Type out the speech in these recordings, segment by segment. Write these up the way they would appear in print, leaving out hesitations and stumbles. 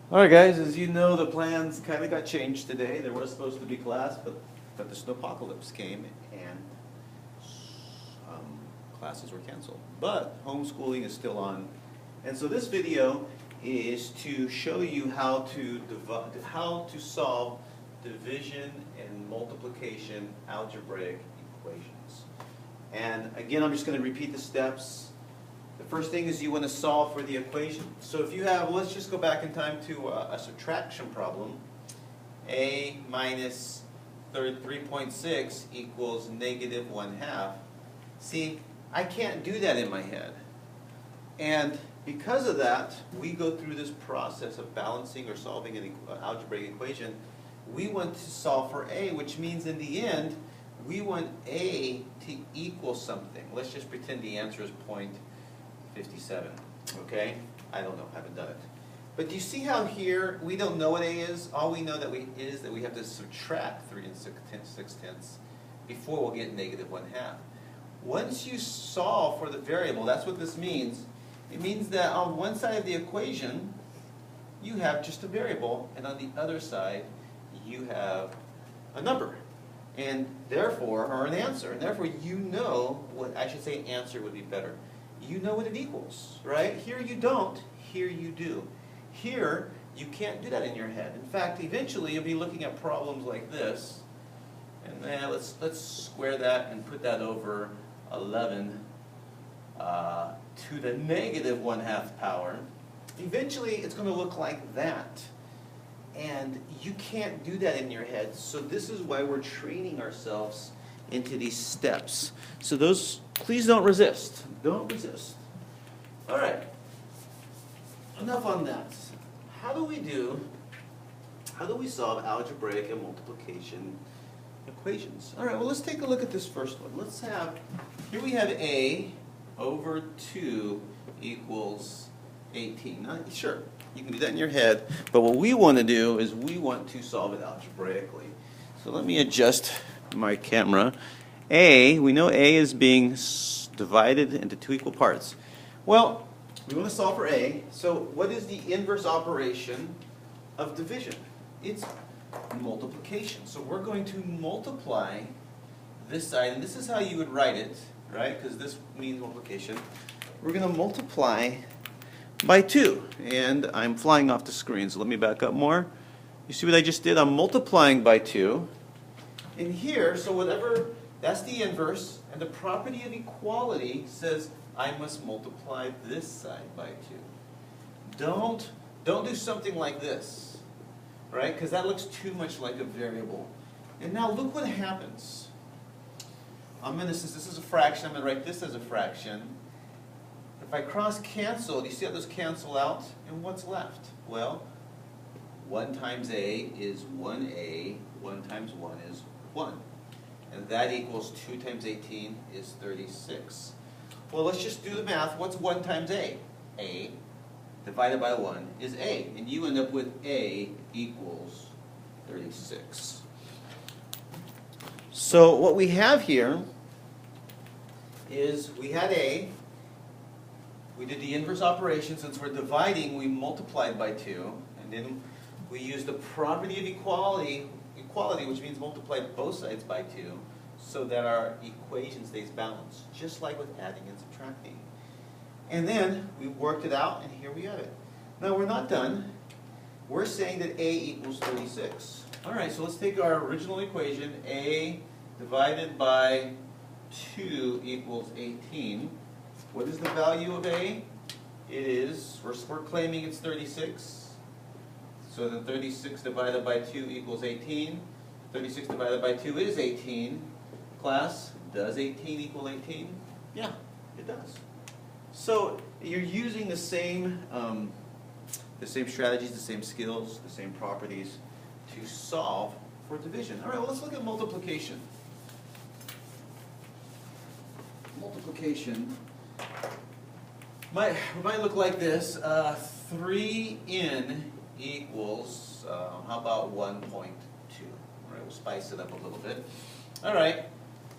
Alright guys, as you know, the plans kind of got changed today. There was supposed to be class, but the snowpocalypse came and classes were canceled. But homeschooling is still on. And so this video is to show you how to solve division and multiplication algebraic equations. And again, I'm just going to repeat the steps. The first thing is you want to solve for the equation. So if you have, let's just go back in time to a subtraction problem. A minus 3.6 equals negative 1/2. See, I can't do that in my head. And because of that, we go through this process of balancing or solving an algebraic equation. We want to solve for A, which means in the end, we want A to equal something. Let's just pretend the answer is 0.57, okay? I don't know, haven't done it. But do you see how here we don't know what A is? All we know is that we have to subtract 3 6/10 before we'll get negative 1/2. Once you solve for the variable, that's what this means. It means that on one side of the equation, you have just a variable, and on the other side, you have a number. And therefore, or an answer, and therefore you know what, I should say answer would be better. You know what it equals, right? Here you don't, here you do. Here, you can't do that in your head. In fact, eventually you'll be looking at problems like this, and then let's square that and put that over 11 to the negative 1/2 power. Eventually, it's going to look like that. And you can't do that in your head, so this is why we're training ourselves into these steps. So those, please don't resist. Don't resist. All right. Enough on that. How do we solve algebraic and multiplication equations? All right, well, let's take a look at this first one. Here we have A over 2 equals 18. Now, sure, you can do that in your head, but what we want to do is we want to solve it algebraically. So let me adjust my camera. We know A is being divided into 2 equal parts. Well, we want to solve for A, so what is the inverse operation of division? It's multiplication. So we're going to multiply this side, and this is how you would write it, right? Because this means multiplication. We're going to multiply by 2, and I'm flying off the screen, so let me back up more. You see what I just did? I'm multiplying by 2. And here, so whatever, that's the inverse, and the property of equality says I must multiply this side by 2. Don't do something like this, right? Because that looks too much like a variable. And now look what happens. Since this is a fraction, I'm going to write this as a fraction. If I cross cancel, do you see how those cancel out? And what's left? Well, 1 times A is 1A, 1 times 1 is 1. And that equals 2 times 18 is 36. Well, let's just do the math. What's 1 times A? A divided by 1 is A. And you end up with A equals 36. So what we have here is we had A. We did the inverse operation. Since we're dividing, we multiplied by 2. And then we used the property of equality, which means multiply both sides by 2, so that our equation stays balanced, just like with adding and subtracting. And then we worked it out, and here we have it. Now we're not done. We're saying that A equals 36. All right, so let's take our original equation. A divided by 2 equals 18. What is the value of A? It is, we're claiming it's 36. So then 36 divided by 2 equals 18. 36 divided by 2 is 18. Class, does 18 equal 18? Yeah, it does. So you're using the same strategies, the same skills, the same properties to solve for division. All right, well, let's look at multiplication. Multiplication might look like this. 3n equals, how about 1.2? All right, we'll spice it up a little bit. All right,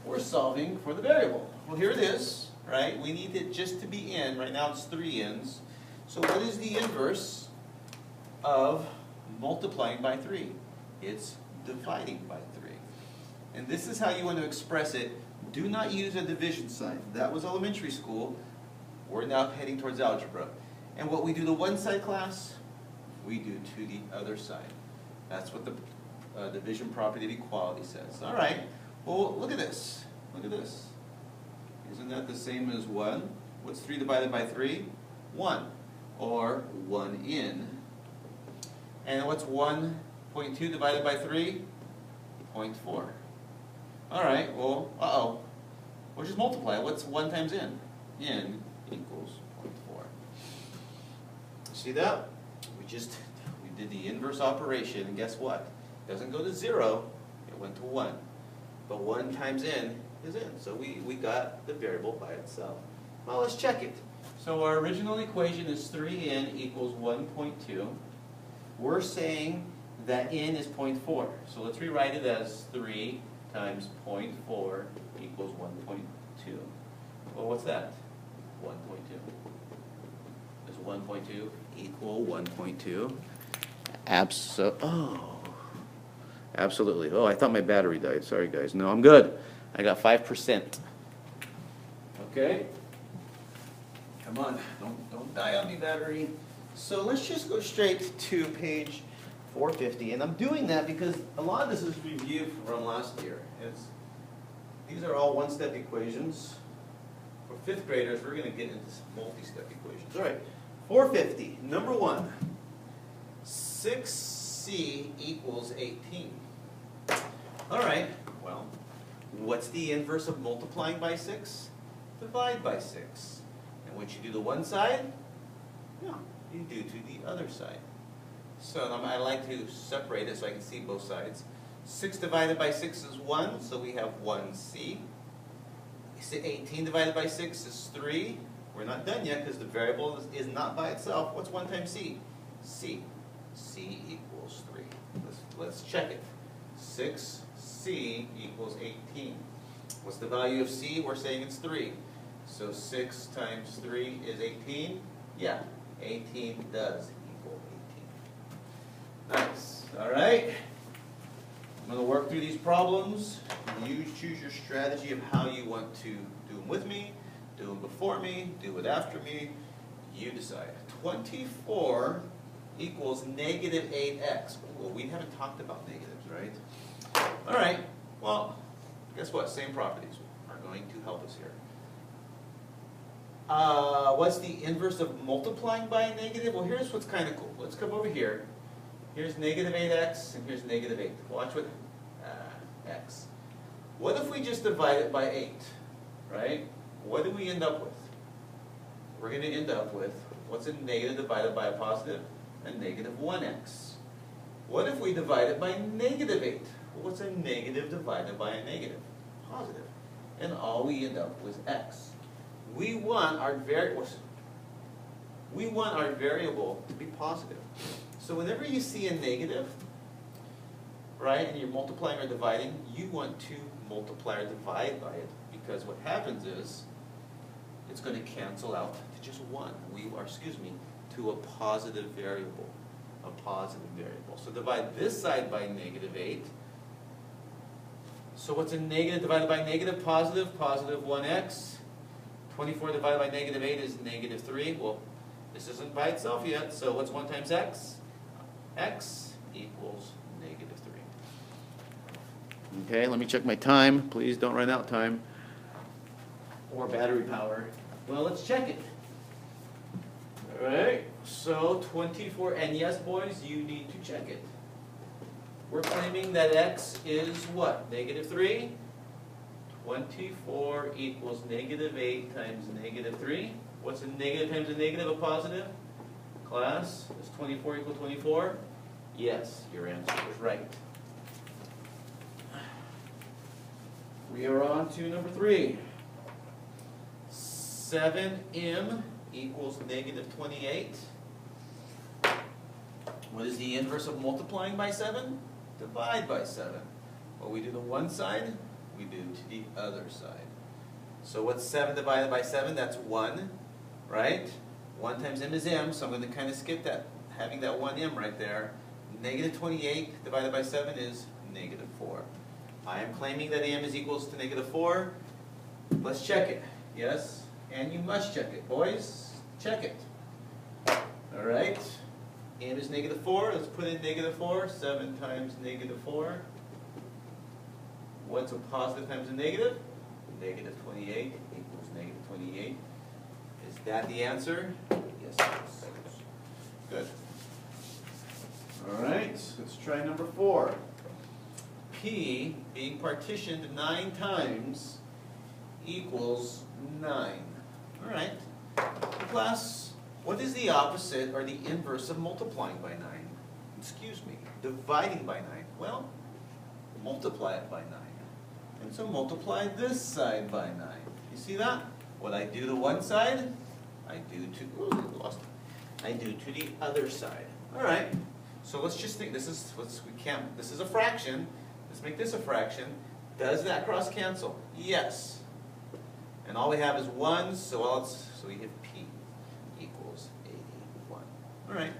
we're solving for the variable. Well, here it is, right? We need it just to be n. Right now it's 3n's. So what is the inverse of multiplying by 3. It's dividing by 3. And this is how you want to express it. Do not use a division sign. That was elementary school. We're now heading towards algebra. And what we do to one side, class, we do to the other side. That's what the division property of equality says. All right. Well, look at this. Look at this. Isn't that the same as 1? What's 3 divided by 3? 1. Or 1 in. And what's 1.2 divided by 3? 0.4. All right. Well, we'll just multiply. What's 1 times n? N equals 0.4. See that? We did the inverse operation, and guess what? It doesn't go to 0, it went to 1. But 1 times n is n, so we got the variable by itself. Well, let's check it. So our original equation is 3n equals 1.2. We're saying that n is 0.4. So let's rewrite it as 3 times 0.4 equals 1.2. Well, what's that? 1.2. Does 1.2 equal 1.2? Absolutely. Oh, I thought my battery died. Sorry, guys. No, I'm good. I got 5%. Okay. Come on. Don't die on me, battery. So let's just go straight to page 450. And I'm doing that because a lot of this is review from last year. These are all one-step equations. For fifth graders, we're going to get into multi-step equations. All right. 450. Number 1. 6c equals 18. All right, well, what's the inverse of multiplying by 6? Divide by 6. And what you do to one side, yeah, you do to the other side. So I like to separate it so I can see both sides. 6 divided by 6 is 1, so we have 1c. 18 divided by 6 is 3. We're not done yet because the variable is not by itself. What's 1 times c? C. C equals 3. Let's check it. 6c equals 18. What's the value of c? We're saying it's 3. So 6 times 3 is 18. Yeah, 18 does equal 18. Nice. All right. I'm going to work through these problems. You choose your strategy of how you want to do them with me, do them before me, do it after me. You decide. 24 equals negative 8x. Well, we haven't talked about negatives, right? All right. Well, guess what? Same properties are going to help us here. What's the inverse of multiplying by a negative? Well, here's what's kind of cool. Let's come over here. Here's negative 8x, and here's negative 8. Watch what, x. What if we just divide it by 8, right? What do we end up with? We're going to end up with, what's a negative divided by a positive? A negative 1x. What if we divide it by negative 8? Well, what's a negative divided by a negative? Positive. And all we end up with x. We want our variable to be positive. So whenever you see a negative, right, and you're multiplying or dividing, you want to multiply or divide by it, because what happens is it's going to cancel out to just 1. To a positive variable. A positive variable. So divide this side by negative 8. So what's a negative divided by negative? Positive. Positive 1x. 24 divided by negative 8 is negative 3. Well, this isn't by itself yet. So what's 1 times x? X equals negative 3. Okay, let me check my time. Please don't run out time. Or battery power. Well, let's check it. All right, so 24, and yes, boys, you need to check it. We're claiming that x is what? Negative 3? 24 equals negative 8 times negative 3. What's a negative times a negative? A positive? Class, is 24 equal 24? Yes, your answer was right. We are on to number 3. 7m equals negative 28. What is the inverse of multiplying by 7? Divide by 7. What we do to one side, we do to the other side. So what's 7 divided by 7? That's 1, right? 1 times m is m, so I'm going to kind of skip that having that one m right there. Negative 28 divided by 7 is negative 4. I am claiming that m is equals to negative 4. Let's check it. Yes, and you must check it. Boys, check it. All right. M is negative 4. Let's put in negative 4. 7 times negative 4. What's a positive times a negative? Negative 28 equals negative 28. Is that the answer? Yes, it is. Good. All right, let's try number 4. P being partitioned 9 times equals 9. All right. Class, what is the opposite or the inverse of multiplying by 9? Excuse me, dividing by 9. Well, multiply it by 9. And so multiply this side by 9. You see that? What I do to one side, I do to the other side. All right. So let's just think. This is a fraction. Let's make this a fraction. Does that cross cancel? Yes. And all we have is 1. So we have P equals 81. All right.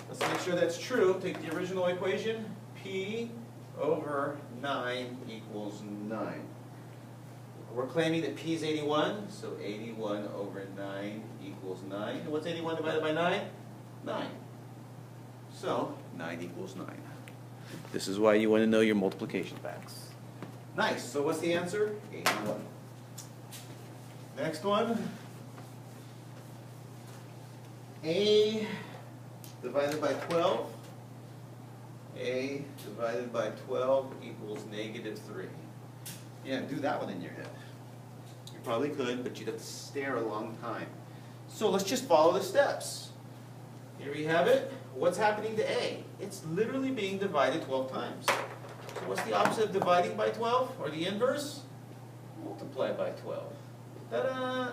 Let's make sure that's true. Take the original equation. P over 9 equals 9. We're claiming that P is 81, so 81 over 9 equals 9. And what's 81 divided by 9? 9. So 9 equals 9. This is why you want to know your multiplication facts. Nice. So what's the answer? 81. Next one. A divided by 12. A divided by 12 equals negative 3. Yeah, do that one in your head. You probably could, but you'd have to stare a long time. So let's just follow the steps. Here we have it. What's happening to A? It's literally being divided 12 times. So what's the opposite of dividing by 12, or the inverse? Multiply by 12. Ta-da!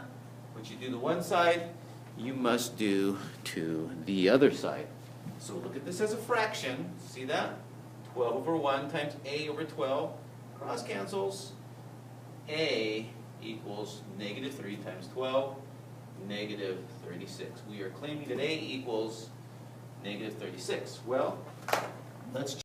What you do to one side, you must do to the other side. So look at this as a fraction. See that? 12 over 1 times A over 12. Cross cancels. A equals negative 3 times 12, negative 36. We are claiming that A equals negative 36. Well, let's